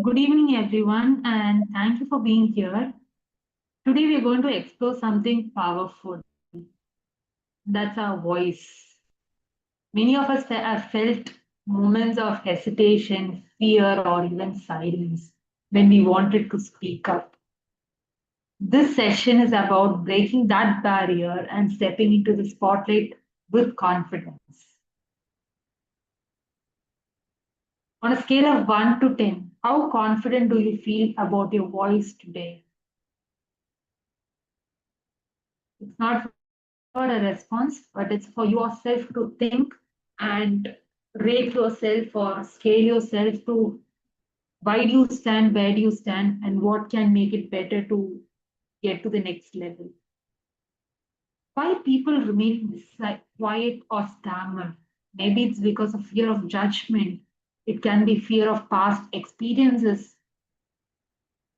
Good evening, everyone, and thank you for being here. Today, we are going to explore something powerful. That's our voice. Many of us have felt moments of hesitation, fear, or even silence when we wanted to speak up. This session is about breaking that barrier and stepping into the spotlight with confidence. On a scale of 1 to 10, how confident do you feel about your voice today? It's not for a response, but it's for yourself to think and rate yourself or scale yourself to why do you stand, where do you stand, and what can make it better to get to the next level. Why people remain quiet or stammer? Maybe it's because of fear of judgment. It can be fear of past experiences,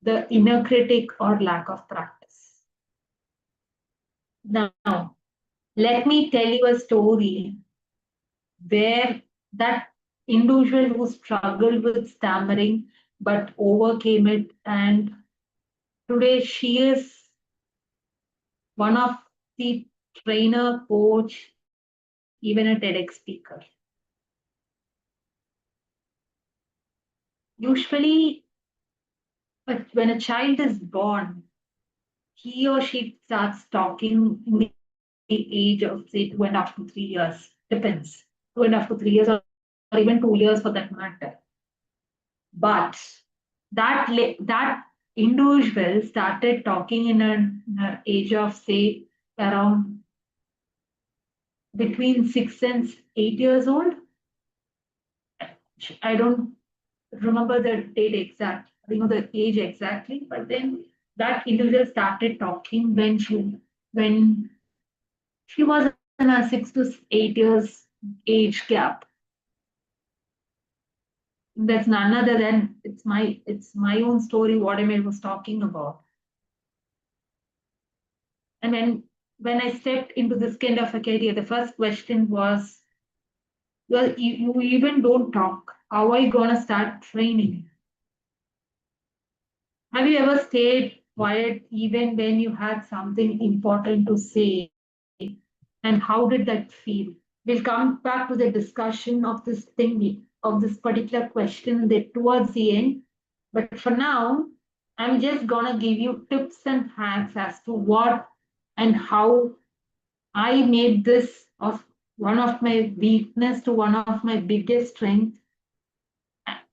the inner critic, or lack of practice. Now, let me tell you a story where that individual who struggled with stammering but overcame it, and today she is one of the trainer, coach, even a TEDx speaker. Usually, when a child is born, he or she starts talking in the age of say 2.5 to 3 years, depends, 2.5 to 3 years, or even 2 years for that matter. But that individual started talking in an age of say around between 6 and 8 years old. I don't remember the date exact, the age exactly, but then that individual started talking when she was in a 6 to 8 years age gap. That's none other than it's my own story, what I was talking about. And when I stepped into this kind of a career, the first question was, well, you even don't talk. How are you gonna start training? Have you ever stayed quiet even when you had something important to say? And how did that feel? We'll come back to the discussion of this thing, of this particular question towards the end. But for now, I'm just gonna give you tips and hacks as to what and how I made this of one of my weakness to one of my biggest strength.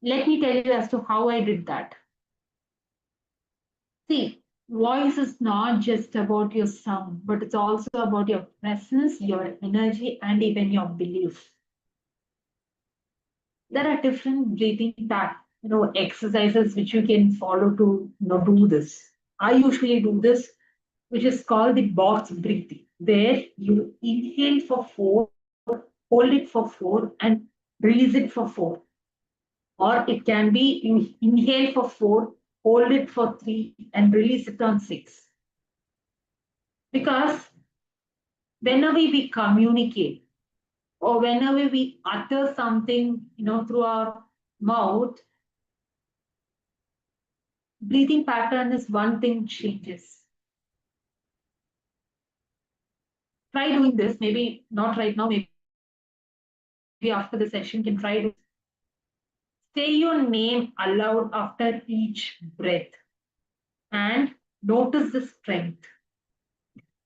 Let me tell you as to how I did that. See, voice is not just about your sound, but it's also about your presence, your energy, and even your belief. There are different breathing exercises which you can follow to do this. I usually do this, which is called the box breathing, where you inhale for 4, hold it for 4, and release it for 4. Or it can be you inhale for 4, hold it for 3, and release it on 6. Because whenever we communicate or whenever we utter something, through our mouth, breathing pattern is one thing changes. Try doing this, maybe not right now, maybe after the session, you can try it. Say your name aloud after each breath and notice the strength.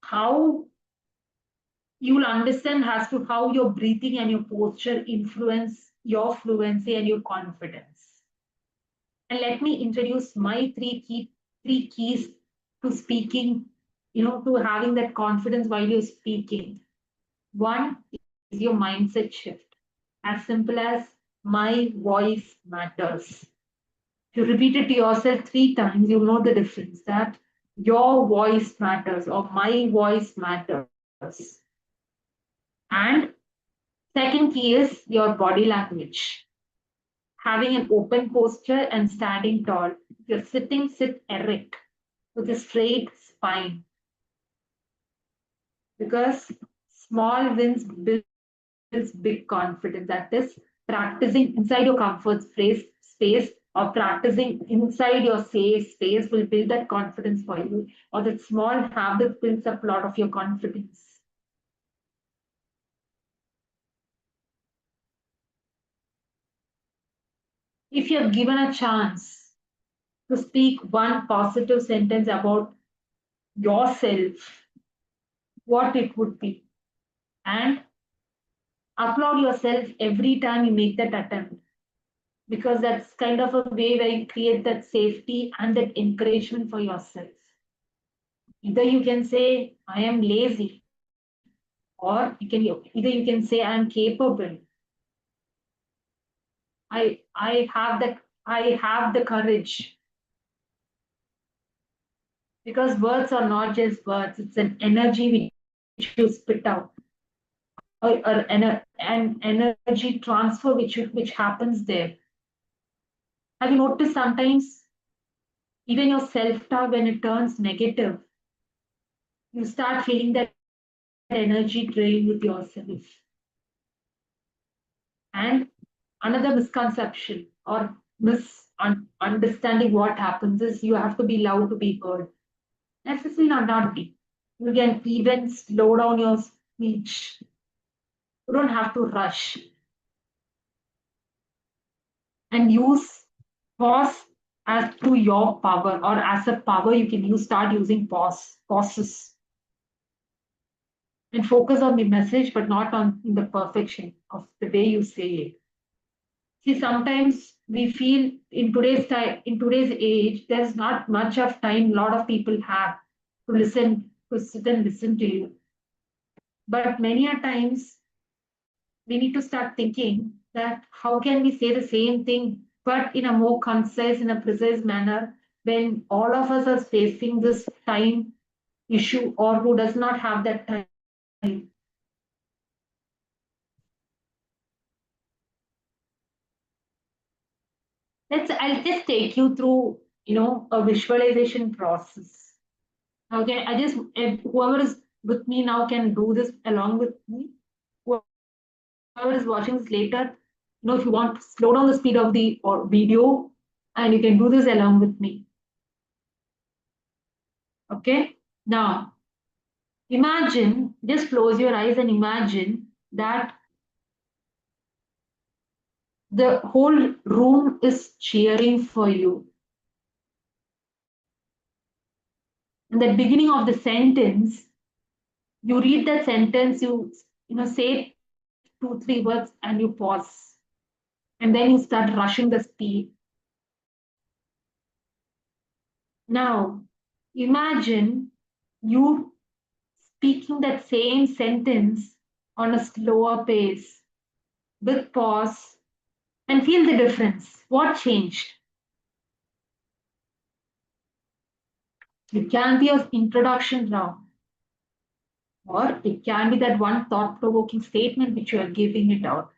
How you'll understand as to how your breathing and your posture influence your fluency and your confidence. And let me introduce my three keys to speaking, to having that confidence while you're speaking. One is your mindset shift. As simple as my voice matters. If you repeat it to yourself 3 times, you'll know the difference that your voice matters or my voice matters. And second key is your body language. Having an open posture and standing tall. If you're sitting, sit erect with a straight spine. Because small wins builds big confidence. That is practicing inside your comfort space or practicing inside your safe space will build that confidence for you, or that small habit builds up a lot of your confidence. If you're given a chance to speak one positive sentence about yourself, what it would be, and applaud yourself every time you make that attempt, because that's kind of a way where you create that safety and that encouragement for yourself. Either you can say, I am lazy, or you can say, I am capable. I have the courage. Because words are not just words, it's an energy which you spit out, or an energy transfer which happens there. Have you noticed sometimes even your self-talk, when it turns negative, you start feeling that energy drain with yourself. And another misconception or misunderstanding what happens is you have to be loud to be heard. Necessarily not be. You can even slow down your speech. You don't have to rush, and use pause as to your power, or as a power you can use. Start using pauses, and focus on the message, but not on the perfection of the way you say it. See, sometimes we feel in today's time, in today's age, there's not much of time a lot of people have to sit and listen to you. But many a times we need to start thinking that how can we say the same thing, but in a more concise, in a precise manner, when all of us are facing this time issue, or who does not have that time. I'll just take you through, a visualization process. Okay, whoever is with me now can do this along with me. Whoever is watching this later, if you want, slow down the speed of the or video, and you can do this along with me. Okay, now just close your eyes and imagine that the whole room is cheering for you. In the beginning of the sentence, you read that sentence, say 2, 3 words, and you pause. And then you start rushing the speed. Now, imagine you speaking that same sentence on a slower pace with pause, and feel the difference. What changed? It can be an introduction round, or it can be that one thought provoking statement which you are giving it out.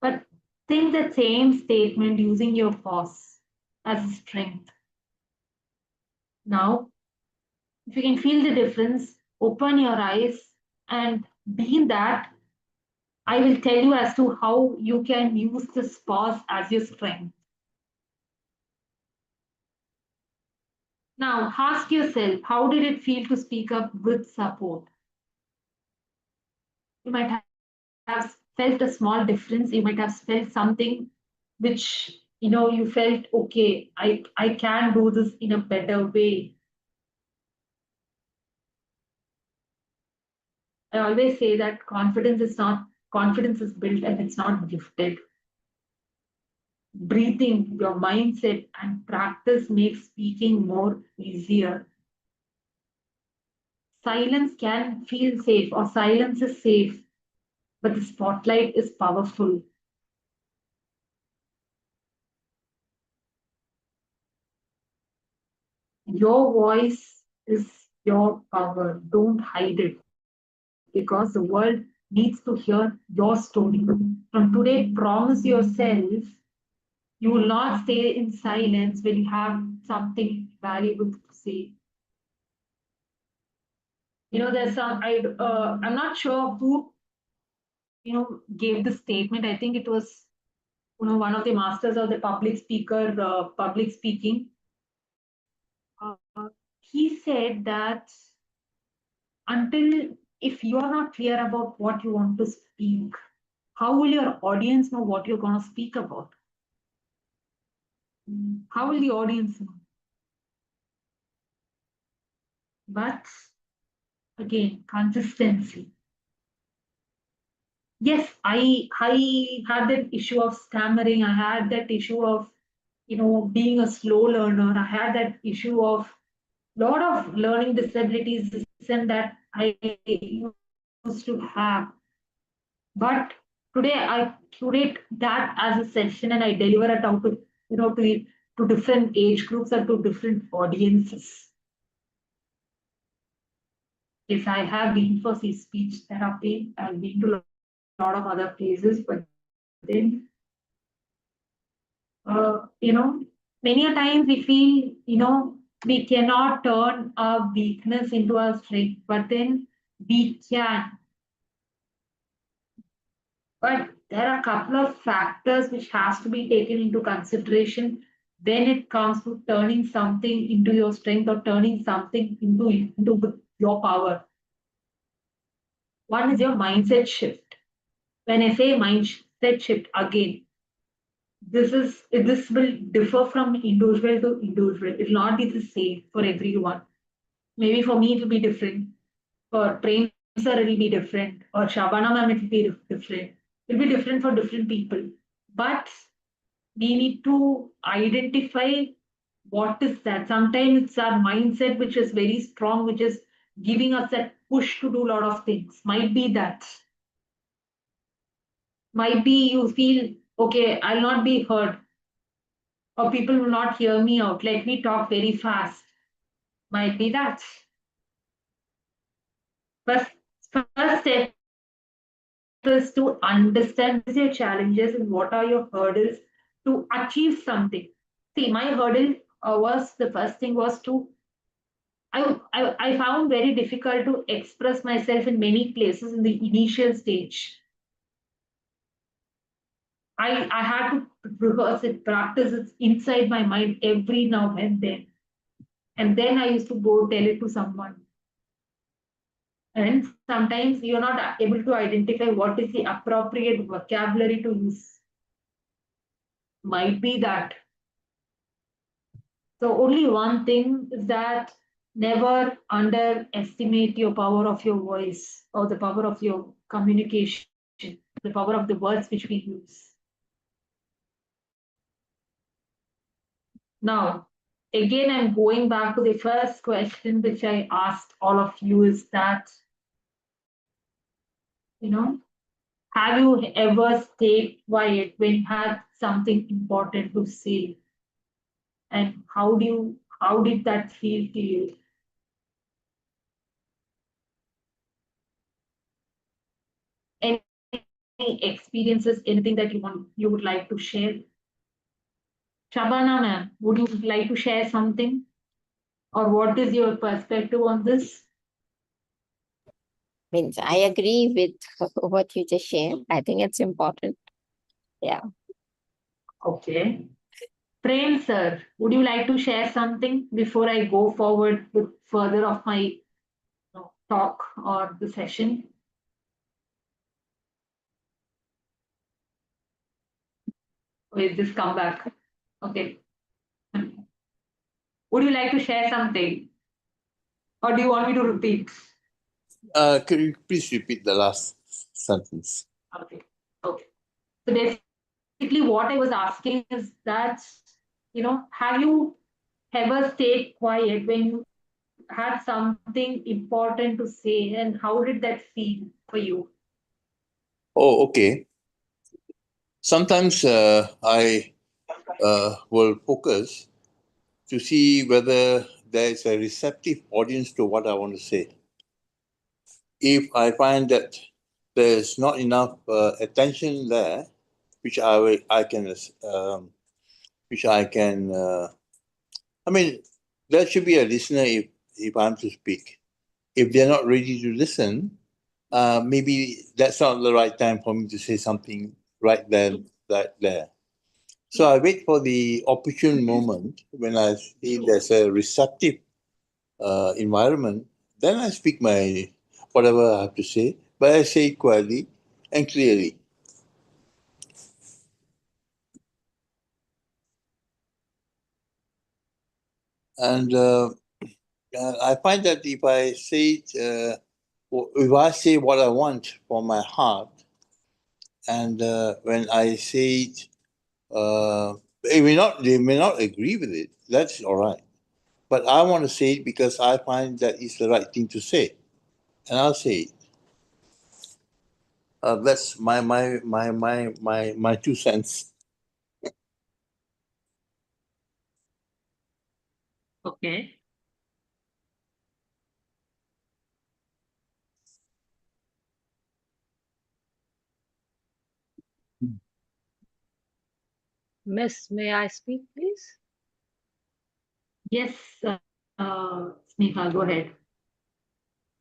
But think the same statement using your pause as a strength. Now, if you can feel the difference, open your eyes and be in that. I will tell you as to how you can use this pause as your strength. Now, ask yourself, how did it feel to speak up with support? You might have felt a small difference. You might have felt something which, you felt, okay, I can do this in a better way. I always say that confidence is built and it's not gifted. Breathing, your mindset, and practice makes speaking more easier. Silence can feel safe, or silence is safe, but the spotlight is powerful. Your voice is your power. Don't hide it, because the world needs to hear your story. From today, promise yourself you will not stay in silence when you have something valuable to say. There's I'm not sure who, gave the statement. I think it was one of the masters of the public speaking. He said that until if you are not clear about what you want to speak, how will your audience know what you're going to speak about? How will the audience know? But again, consistency. Yes, I had that issue of stammering. I had that issue of being a slow learner. I had that issue of lot of learning disabilities and that I used to have. But today I curate that as a session and I deliver it out to to different age groups and to different audiences. Yes, I have been for speech therapy. I've been to a lot of other places, but then many a times we feel we cannot turn our weakness into our strength, but then we can. But there are a couple of factors which has to be taken into consideration when it comes to turning something into your strength or turning something into your power. One is your mindset shift. When I say mindset shift again, this will differ from individual to individual. It will not be the same for everyone. Maybe for me it will be different. For Prem sir it will be different. Or Shabana ma'am it will be different. It will be different for different people. But we need to identify what is that. Sometimes it's our mindset which is very strong, which is giving us that push to do a lot of things. Might be that. Might be you feel, okay, I'll not be heard, or people will not hear me out. Let me talk very fast. Might be that. First, first step is to understand your challenges and what are your hurdles to achieve something. See, my hurdle was the first thing was to I found very difficult to express myself in many places in the initial stage. I had to rehearse it, practice it inside my mind every now and then. And then I used to go tell it to someone. And sometimes you're not able to identify what is the appropriate vocabulary to use. Might be that. So only one thing is that never underestimate your power of your voice or the power of your communication, the power of the words which we use. Now, again, I'm going back to the first question which I asked all of you is that, have you ever stayed quiet when you had something important to say? And how did that feel to you? Any experiences, anything that you would like to share? Shabana ma'am, would you like to share something? Or what is your perspective on this? Means I agree with what you just shared. I think it's important. Yeah. Okay. Prem sir, would you like to share something before I go forward with further of my talk or the session? Wait, just come back. Okay. Would you like to share something? Or do you want me to repeat? Could you please repeat the last sentence? Okay. Okay. So basically what I was asking is that, have you ever stayed quiet when you had something important to say and how did that feel for you? Oh, okay. Sometimes I will focus to see whether there is a receptive audience to what I want to say. If I find that there's not enough attention there, which I can I mean, there should be a listener if I'm to speak. If they're not ready to listen, maybe that's not the right time for me to say something right then, right there. So I wait for the opportune moment when I feel there's a receptive environment. Then I speak my whatever I have to say, but I say it quietly and clearly. And I find that if I say it, if I say what I want from my heart, and when I say it, they may not agree with it. That's all right. But I want to say it because I find that it's the right thing to say, and I'll say it. That's my 2 cents. Okay. Miss, may I speak, please? Yes, Sneha, go ahead.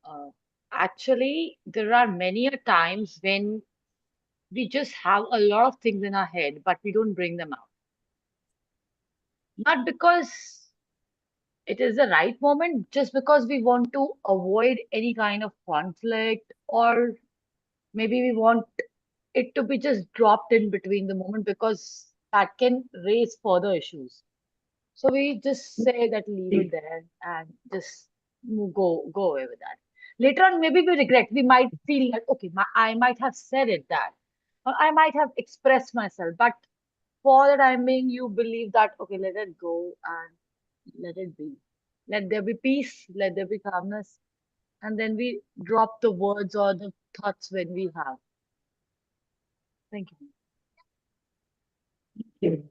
Uh, Actually, there are many a times when we just have a lot of things in our head, but we don't bring them out. Not because it is the right moment, just because we want to avoid any kind of conflict, or maybe we want it to be just dropped in between the moment because that can raise further issues. So we just say that leave it there and just go away with that. Later on, maybe we regret. We might feel that okay, I might have said it that, or I might have expressed myself, but for the time being, you believe that okay, let it go and let it be. Let there be peace, let there be calmness, and then we drop the words or the thoughts when we have. Thank you.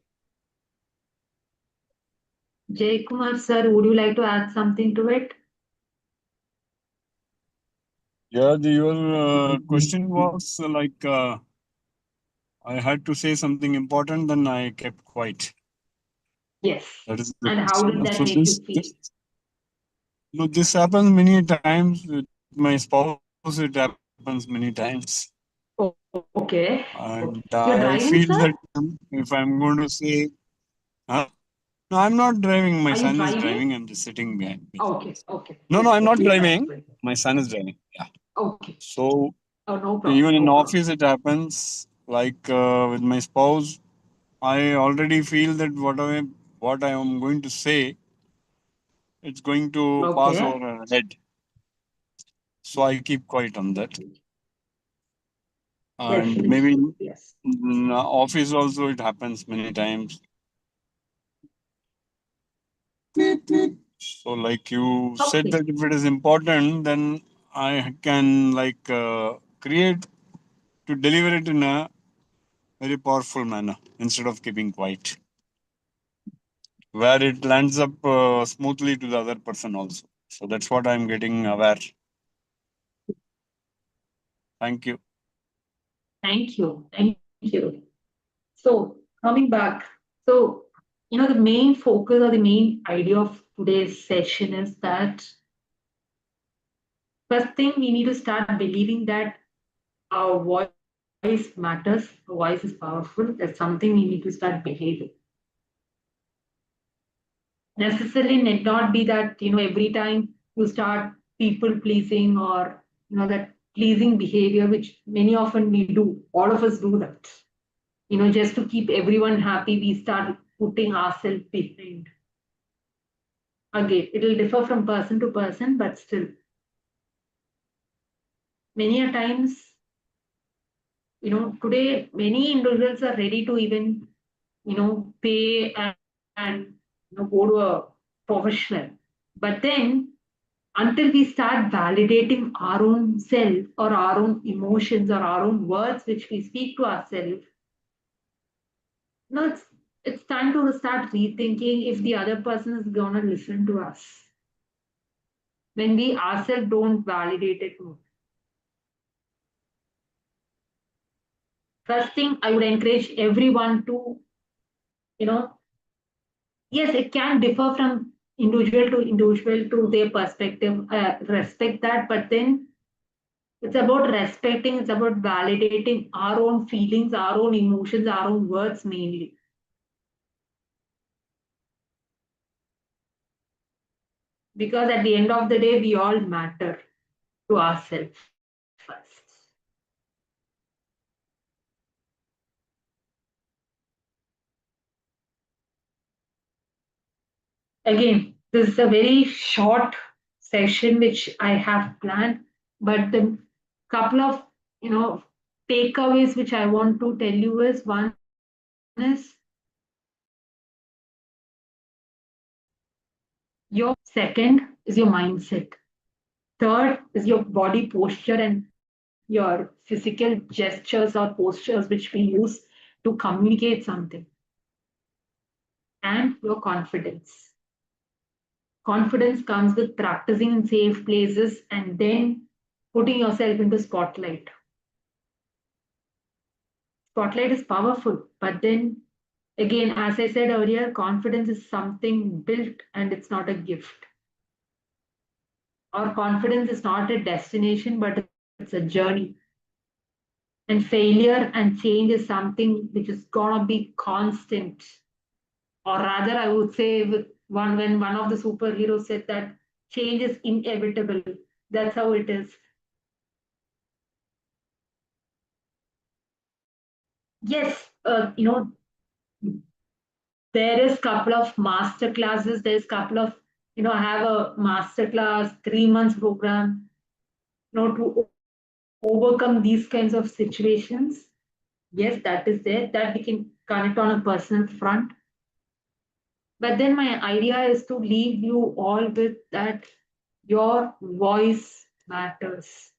Jay Kumar sir, would you like to add something to it? Yeah, your question was I had to say something important, then I kept quiet. Yes. That is the And how did that so make you feel? this happens many times with my spouse. It happens many times, Oh, okay. and You're I driving, feel sir? that if I'm going to say, huh? No, I'm not driving. My Are you son is driving? driving. I'm just sitting behind. Okay, okay. No, I'm not Okay, driving. great. My son is driving. Yeah. Okay. So Oh, no problem. even in No problem. office, it happens. Like with my spouse, I already feel that what I am going to say, it's going to pass Okay. over her head. So I keep quiet on that. Yes, And maybe yes. in office also it happens many times. So like you said Okay. that if it is important, then I can create to deliver it in a very powerful manner instead of keeping quiet, where it lands up smoothly to the other person also. So that's what I'm getting aware. Thank you. Thank you. Thank you. So coming back, so the main focus or the main idea of today's session is that first thing we need to start believing that our voice matters, our voice is powerful. That's something we need to start behaving. Necessarily need not be that every time you start people pleasing or that pleasing behavior, which many often we do. All of us do that. Just to keep everyone happy, we start putting ourselves behind. Again, it'll differ from person to person, but still, many a times, today many individuals are ready to even, pay and go to a professional. But then, until we start validating our own self or our own emotions or our own words which we speak to ourselves, it's time to start rethinking if the other person is gonna listen to us when we ourselves don't validate it more. First thing, I would encourage everyone to, you know, yes, it can differ from individual to their perspective. Respect that, but then it's about respecting, it's about validating our own feelings, our own emotions, our own words mainly. Because at the end of the day, we all matter to ourselves first. Again, this is a very short session which I have planned, but the couple of takeaways which I want to tell you is one is your second is your mindset. Third is your body posture and your physical gestures or postures which we use to communicate something. And your confidence. Confidence comes with practicing in safe places and then putting yourself into spotlight. Spotlight is powerful, but then again, as I said earlier, confidence is something built and it's not a gift. Our confidence is not a destination, but it's a journey. And failure and change is something which is gonna be constant. Or rather, I would say when one of the superheroes said that change is inevitable. That's how it is. Yes, there is couple of master classes. There's couple of I have a master class 3 months program. To overcome these kinds of situations. Yes, that is there. That we can connect on a personal front. But then my idea is to leave you all with that your voice matters.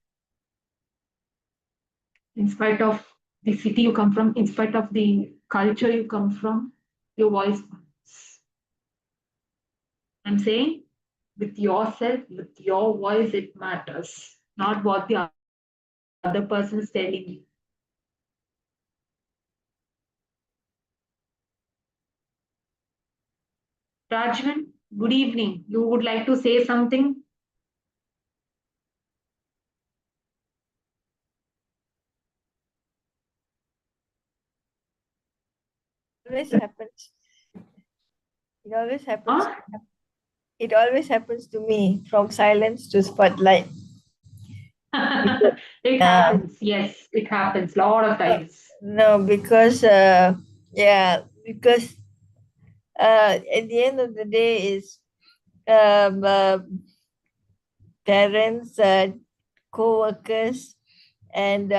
In spite of the city you come from, in spite of the culture you come from, your voice matters. I'm saying with yourself, with your voice, it matters, not what the other person is telling you. Rajvan, good evening. You would like to say something? Always happens. It always happens. Huh? It always happens to me from silence to spotlight. It happens. Yes, it happens. Lot of times. No, because because at the end of the day is parents, co-workers, and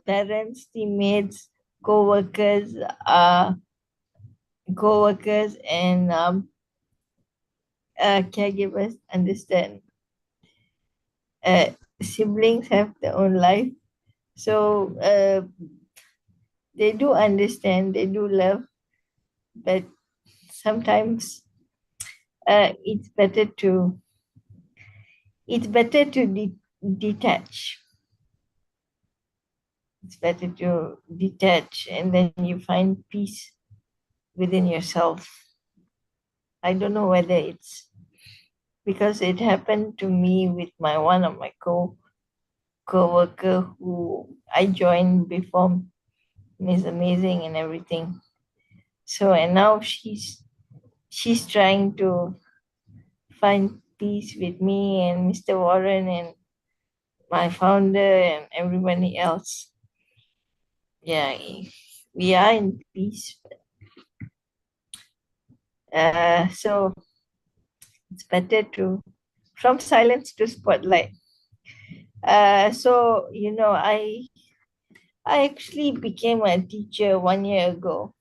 parents, teammates, co-workers, and caregivers understand. Siblings have their own life, so they do understand, they do love, but sometimes it's better to detach. It's better to detach, and then you find peace within yourself. I don't know whether it's because it happened to me with one of my co-worker who I joined before. Is amazing and everything. So and now she's trying to find peace with me and Mr. Warren and my founder and everybody else. Yeah, we are in peace. So it's better to from silence to spotlight. So I actually became a teacher 1 year ago.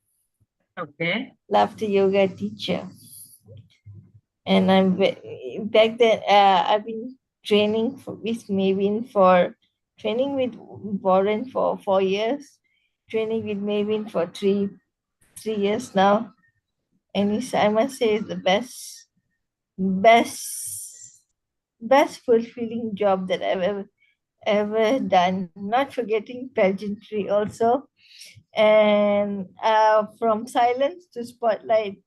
Okay. Laughter yoga teacher. And I'm back then I've been training with Mavin training with Warren for 4 years, training with Mavin for 3 years now. And I must say it's the best fulfilling job that I've ever done. Not forgetting pageantry also. And from silence to spotlight,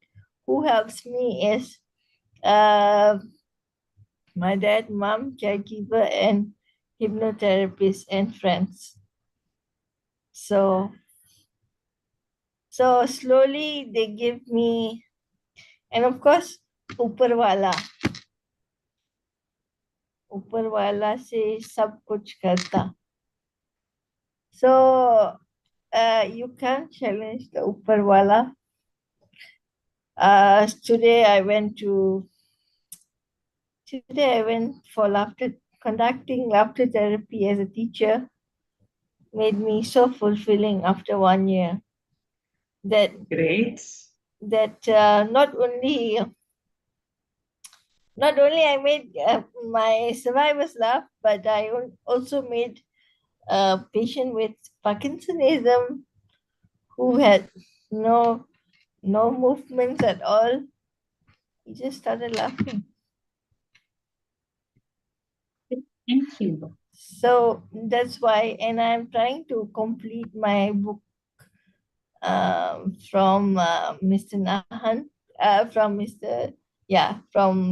who helps me is my dad, mom, caregiver, and hypnotherapist and friends. So slowly they give me, and of course, Uparwala. ऊपर वाला से सब कुछ करता. So you can't challenge the ऊपर वाला. Today I went for laughter, conducting laughter therapy as a teacher made me so fulfilling after 1 year. Great. That not only I made my survivors laugh, but I also made a patient with Parkinsonism who had no movements at all. He just started laughing. Thank you. So that's why, and I'm trying to complete my book from Mr. Nahan, from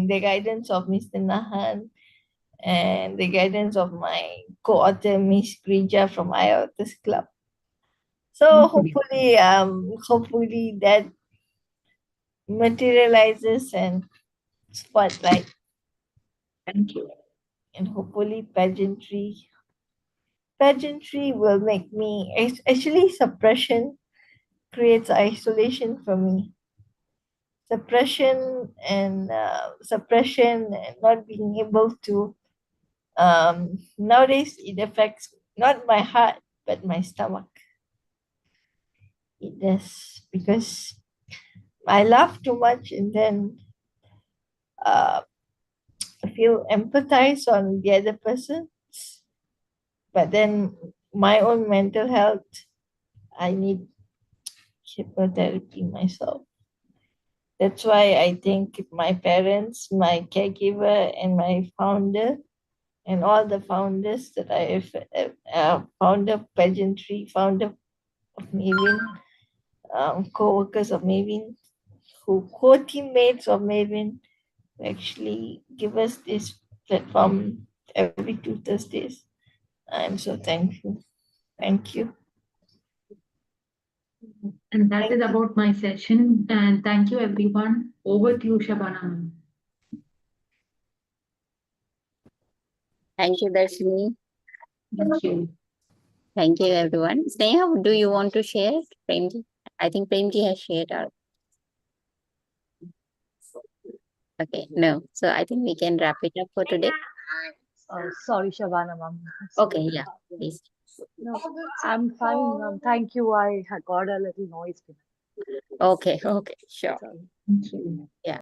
the guidance of Mr. Nahan and the guidance of my co-author Miss Grija from IOTS Club. So hopefully that materializes and spotlight, Thank you. and hopefully pageantry will make me actually suppression creates isolation for me. Suppression and not being able to nowadays it affects not my heart but my stomach. It does, because I laugh too much and then I feel empathize on the other person, but then my own mental health, I need hypnotherapy myself. That's why I think my parents, my caregiver, and my founder, and all the founders that I have, founder pageantry, founder of Mavin, co-workers of Mavin, co-teammates of Mavin, who actually give us this platform every 2 Thursdays. I'm so thankful. Thank you. And that is about my session. And thank you, everyone. Over to you, Shabana. Thank you, Darshini. Thank you. Thank you, everyone. Sneha, do you want to share? Premji? I think Premji has shared out. Okay, no. So I think we can wrap it up for today. Sorry, Shabana ma'am. Okay, yeah, please. No, I'm fine, ma'am. Thank you. I had got a little noise. Okay, okay, sure. Sorry. Thank you. Yeah.